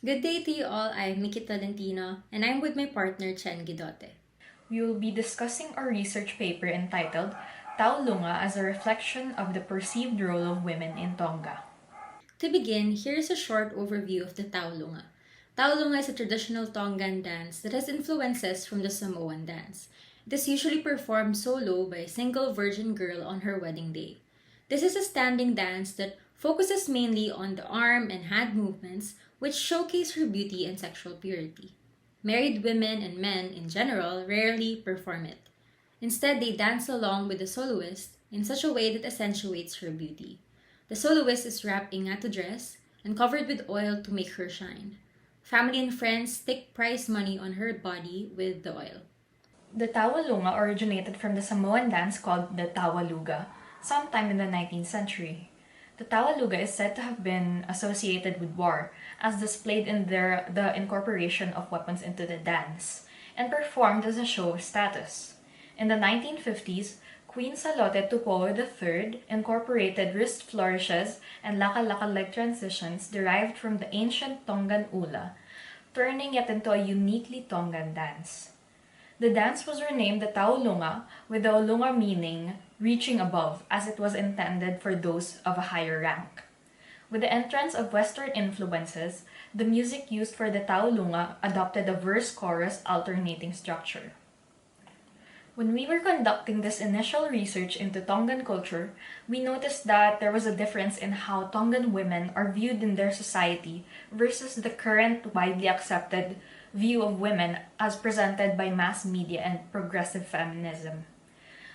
Good day to you all. I'm Miki Tolentino, and I'm with my partner Guidote. We will be discussing our research paper entitled Tauʻolunga as a Reflection of the Perceived Role of Women in Tonga. To begin, here's a short overview of the Tauʻolunga. Tauʻolunga is a traditional Tongan dance that has influences from the Samoan dance. It is usually performed solo by a single virgin girl on her wedding day. This is a standing dance that focuses mainly on the arm and hand movements, which showcase her beauty and sexual purity. Married women and men in general rarely perform it. Instead, they dance along with the soloist in such a way that accentuates her beauty. The soloist is wrapped in ngatu dress and covered with oil to make her shine. Family and friends stick prize money on her body with the oil. The Tauʻolunga originated from the Samoan dance called the Tawaluga, sometime in the 19th century. The Tawaluga is said to have been associated with war, as displayed in the incorporation of weapons into the dance, and performed as a show of status. In the 1950s, Queen Salote Tupow III incorporated wrist flourishes and laka-laka-leg transitions derived from the ancient Tongan ula, turning it into a uniquely Tongan dance. The dance was renamed the Tauʻolunga, with the Olunga meaning reaching above, as it was intended for those of a higher rank. With the entrance of Western influences, the music used for the Tauʻolunga adopted a verse-chorus alternating structure. When we were conducting this initial research into Tongan culture, we noticed that there was a difference in how Tongan women are viewed in their society versus the current widely accepted view of women as presented by mass media and progressive feminism.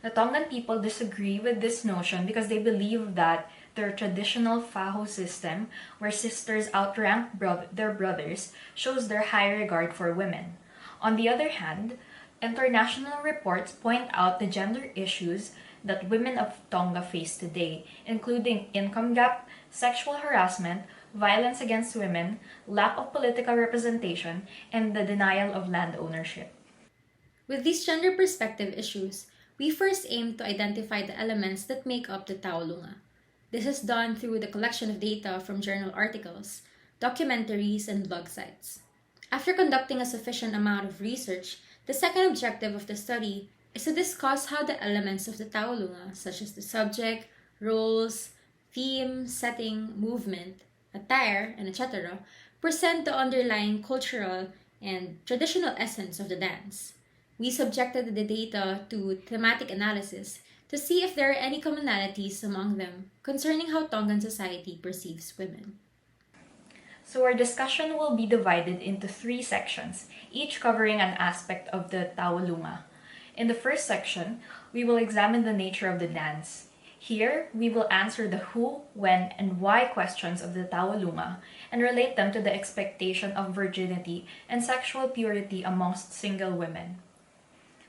The Tongan people disagree with this notion because they believe that their traditional faho system, where sisters outrank their brothers, shows their high regard for women. On the other hand, international reports point out the gender issues that women of Tonga face today, including income gap, sexual harassment, violence against women, lack of political representation, and the denial of land ownership. With these gender perspective issues, we first aim to identify the elements that make up the Tauʻolunga. This is done through the collection of data from journal articles, documentaries, and blog sites. After conducting a sufficient amount of research, the second objective of the study is to discuss how the elements of the Tauʻolunga, such as the subject, roles, theme, setting, movement, attire, and etc., present the underlying cultural and traditional essence of the dance. We subjected the data to thematic analysis to see if there are any commonalities among them concerning how Tongan society perceives women. So our discussion will be divided into 3 sections, each covering an aspect of the Tauʻolunga. In the first section, we will examine the nature of the dance. Here, we will answer the who, when, and why questions of the Tauʻolunga and relate them to the expectation of virginity and sexual purity amongst single women.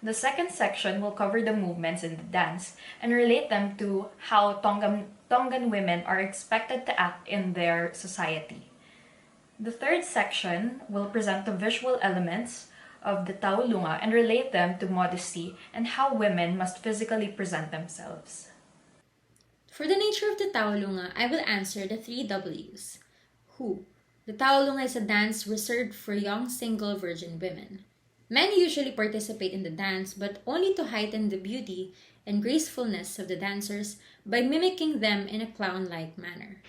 The second section will cover the movements in the dance and relate them to how Tongan women are expected to act in their society. The third section will present the visual elements of the Tauʻolunga and relate them to modesty and how women must physically present themselves. For the nature of the Tauʻolunga, I will answer the 3 W's. Who? The Tauʻolunga is a dance reserved for young single virgin women. Men usually participate in the dance, but only to heighten the beauty and gracefulness of the dancers by mimicking them in a clown-like manner.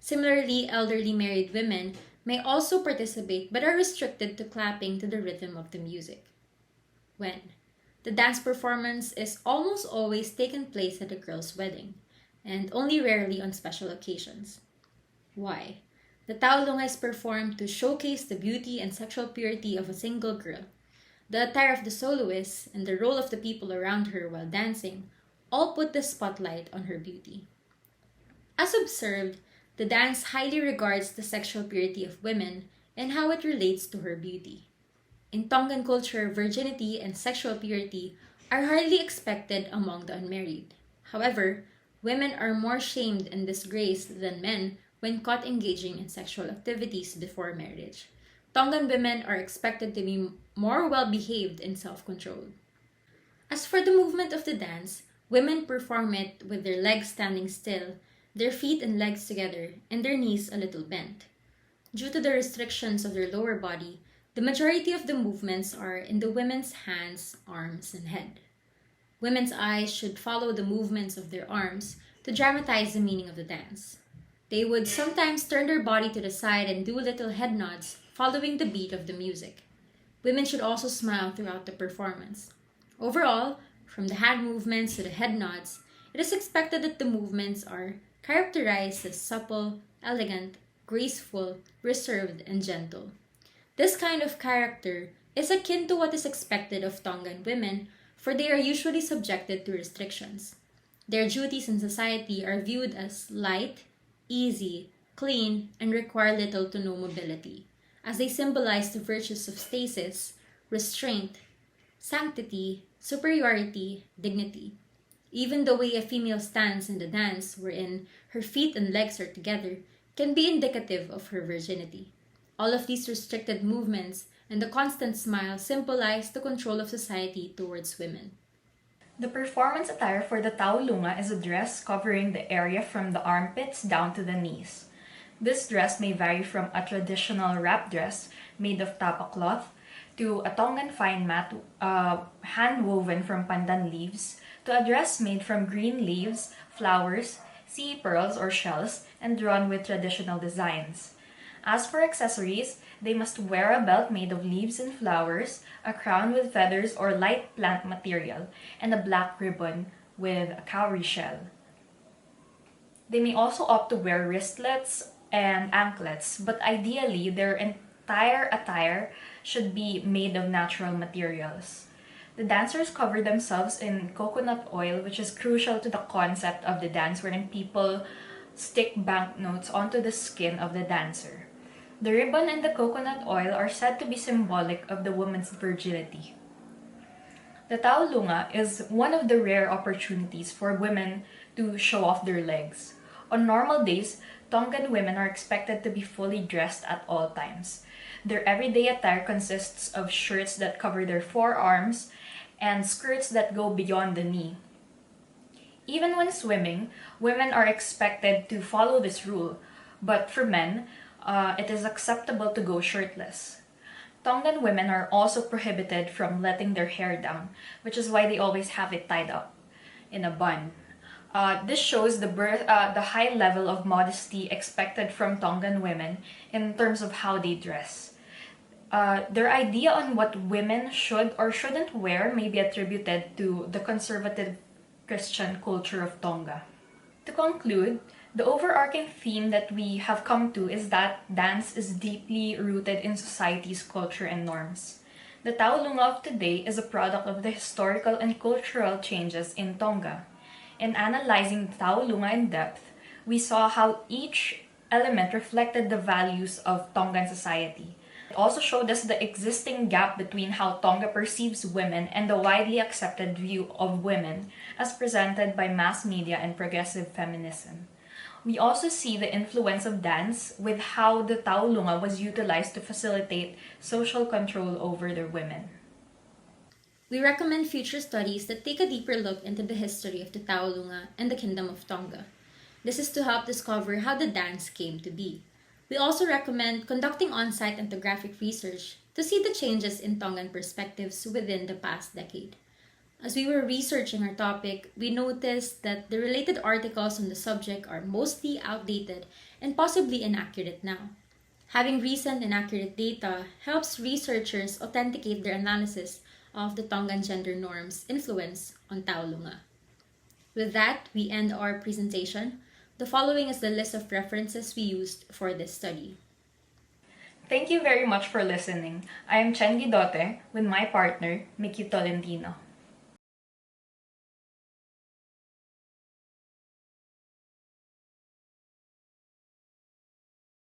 Similarly, elderly married women may also participate but are restricted to clapping to the rhythm of the music. When? The dance performance is almost always taken place at a girl's wedding, and only rarely on special occasions. Why? The Tauʻolunga is performed to showcase the beauty and sexual purity of a single girl. The attire of the soloist and the role of the people around her while dancing all put the spotlight on her beauty. As observed, the dance highly regards the sexual purity of women and how it relates to her beauty. In Tongan culture, virginity and sexual purity are hardly expected among the unmarried. However, women are more shamed and disgraced than men when caught engaging in sexual activities before marriage. Tongan women are expected to be more well-behaved and self-controlled. As for the movement of the dance, women perform it with their legs standing still, their feet and legs together, and their knees a little bent. Due to the restrictions of their lower body, the majority of the movements are in the women's hands, arms, and head. Women's eyes should follow the movements of their arms to dramatize the meaning of the dance. They would sometimes turn their body to the side and do little head nods following the beat of the music. Women should also smile throughout the performance. Overall, from the hand movements to the head nods, it is expected that the movements are characterized as supple, elegant, graceful, reserved, and gentle. This kind of character is akin to what is expected of Tongan women, for they are usually subjected to restrictions. Their duties in society are viewed as light, easy, clean, and require little to no mobility, as they symbolize the virtues of stasis, restraint, sanctity, superiority, dignity. Even the way a female stands in the dance, wherein her feet and legs are together, can be indicative of her virginity. All of these restricted movements and the constant smile symbolize the control of society towards women. The performance attire for the Tauʻolunga is a dress covering the area from the armpits down to the knees. This dress may vary from a traditional wrap dress made of tapa cloth to a Tongan fine mat hand-woven from pandan leaves to a dress made from green leaves, flowers, sea pearls or shells, and drawn with traditional designs. As for accessories, they must wear a belt made of leaves and flowers, a crown with feathers or light plant material, and a black ribbon with a cowrie shell. They may also opt to wear wristlets and anklets, but ideally their entire attire should be made of natural materials. The dancers cover themselves in coconut oil, which is crucial to the concept of the dance, wherein people stick banknotes onto the skin of the dancer. The ribbon and the coconut oil are said to be symbolic of the woman's virginity. The Tauʻolunga is one of the rare opportunities for women to show off their legs. On normal days, Tongan women are expected to be fully dressed at all times. Their everyday attire consists of shirts that cover their forearms and skirts that go beyond the knee. Even when swimming, women are expected to follow this rule, but for men, it is acceptable to go shirtless. Tongan women are also prohibited from letting their hair down, which is why they always have it tied up in a bun. This shows the high level of modesty expected from Tongan women in terms of how they dress. Their idea on what women should or shouldn't wear may be attributed to the conservative Christian culture of Tonga. To conclude, the overarching theme that we have come to is that dance is deeply rooted in society's culture and norms. The Tauʻolunga of today is a product of the historical and cultural changes in Tonga. In analyzing the Tauʻolunga in depth, we saw how each element reflected the values of Tongan society. It also showed us the existing gap between how Tonga perceives women and the widely accepted view of women as presented by mass media and progressive feminism. We also see the influence of dance with how the Tauʻolunga was utilized to facilitate social control over their women. We recommend future studies that take a deeper look into the history of the Tauʻolunga and the Kingdom of Tonga. This is to help discover how the dance came to be. We also recommend conducting on-site ethnographic research to see the changes in Tongan perspectives within the past decade. As we were researching our topic, we noticed that the related articles on the subject are mostly outdated and possibly inaccurate now. Having recent and accurate data helps researchers authenticate their analysis of the Tongan gender norms' influence on Tauʻolunga. With that, we end our presentation. The following is the list of references we used for this study. Thank you very much for listening. I am Guidote with my partner, Miki Tolentino.